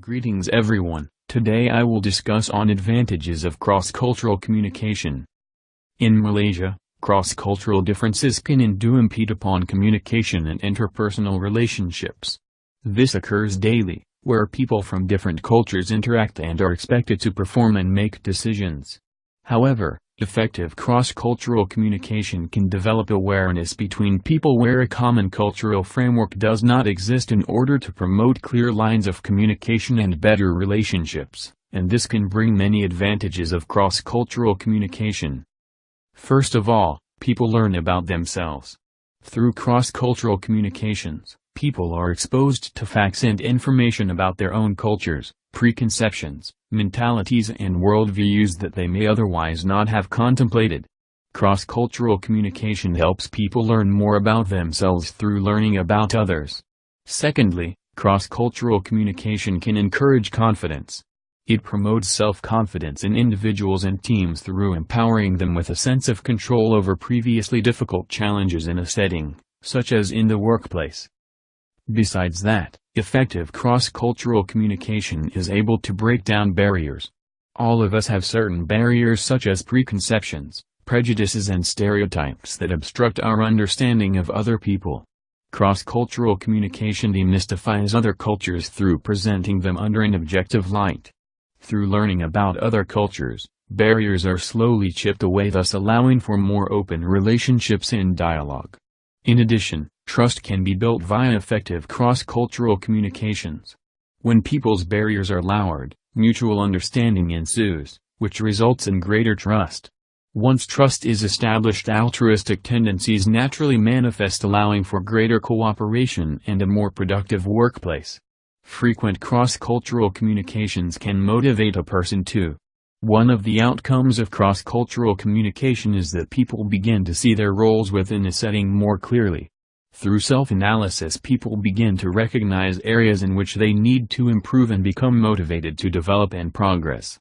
Greetings everyone, today I will discuss on advantages of cross-cultural communication. In Malaysia, cross-cultural differences can and do impede upon communication and interpersonal relationships. This occurs daily, where people from different cultures interact and are expected to perform and make decisions. However, effective cross-cultural communication can develop awareness between people where a common cultural framework does not exist in order to promote clear lines of communication and better relationships, and this can bring many advantages of cross-cultural communication. First of all, people learn about themselves. Through cross-cultural communications, people are exposed to facts and information about their own cultures, preconceptions, mentalities and worldviews that they may otherwise not have contemplated. Cross-cultural communication helps people learn more about themselves through learning about others. Secondly, cross-cultural communication can encourage confidence. It promotes self-confidence in individuals and teams through empowering them with a sense of control over previously difficult challenges in a setting, such as in the workplace. Besides that, effective cross-cultural communication is able to break down barriers. All of us have certain barriers such as preconceptions, prejudices and stereotypes that obstruct our understanding of other people. Cross-cultural communication demystifies other cultures through presenting them under an objective light. Through learning about other cultures, barriers are slowly chipped away, thus allowing for more open relationships and dialogue. In addition, trust can be built via effective cross-cultural communications. When people's barriers are lowered, mutual understanding ensues, which results in greater trust. Once trust is established, altruistic tendencies naturally manifest, allowing for greater cooperation and a more productive workplace. Frequent cross-cultural communications can motivate a person to. One of the outcomes of cross-cultural communication is that people begin to see their roles within a setting more clearly. Through self-analysis, people begin to recognize areas in which they need to improve and become motivated to develop and progress.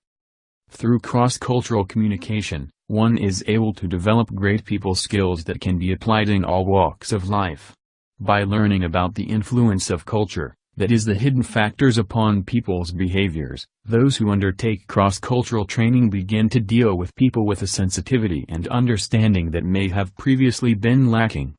Through cross-cultural communication, one is able to develop great people skills that can be applied in all walks of life. By learning about the influence of culture, that is the hidden factors upon people's behaviors, those who undertake cross-cultural training begin to deal with people with a sensitivity and understanding that may have previously been lacking.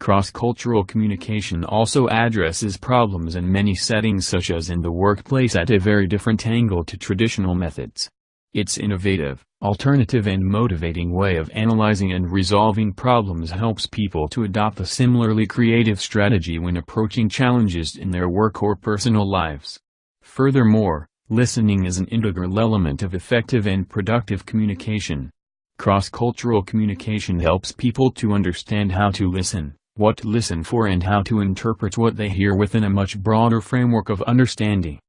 Cross-cultural communication also addresses problems in many settings, such as in the workplace, at a very different angle to traditional methods. Its innovative, alternative and motivating way of analyzing and resolving problems helps people to adopt a similarly creative strategy when approaching challenges in their work or personal lives. Furthermore, listening is an integral element of effective and productive communication. Cross-cultural communication helps people to understand how to listen, what to listen for and how to interpret what they hear within a much broader framework of understanding.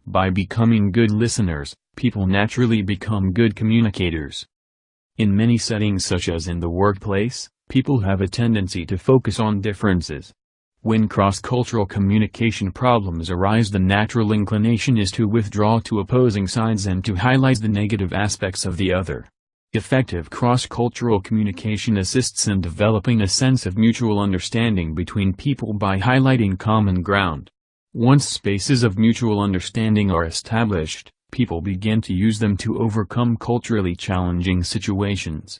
By becoming good listeners, people naturally become good communicators. In many settings, such as in the workplace, people have a tendency to focus on differences. When cross-cultural communication problems arise, the natural inclination is to withdraw to opposing sides and to highlight the negative aspects of the other. Effective cross-cultural communication assists in developing a sense of mutual understanding between people by highlighting common ground. Once spaces of mutual understanding are established, people begin to use them to overcome culturally challenging situations.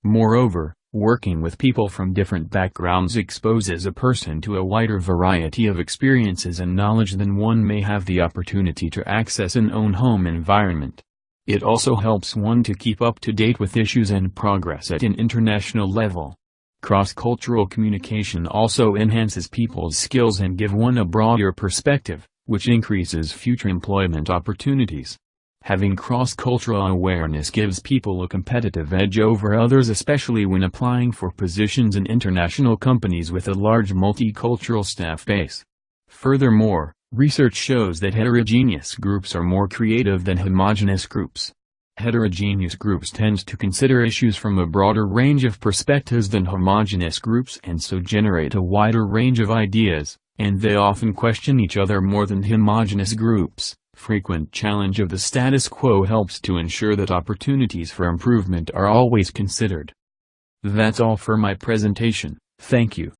Moreover, working with people from different backgrounds exposes a person to a wider variety of experiences and knowledge than one may have the opportunity to access in own home environment. It also helps one to keep up to date with issues and progress at an international level. Cross-cultural communication also enhances people's skills and give one a broader perspective, which increases future employment opportunities. Having cross-cultural awareness gives people a competitive edge over others, especially when applying for positions in international companies with a large multicultural staff base. Furthermore, research shows that heterogeneous groups are more creative than homogeneous groups. Heterogeneous groups tend to consider issues from a broader range of perspectives than homogeneous groups and so generate a wider range of ideas, and they often question each other more than homogeneous groups. Frequent challenge of the status quo helps to ensure that opportunities for improvement are always considered. That's all for my presentation. Thank you.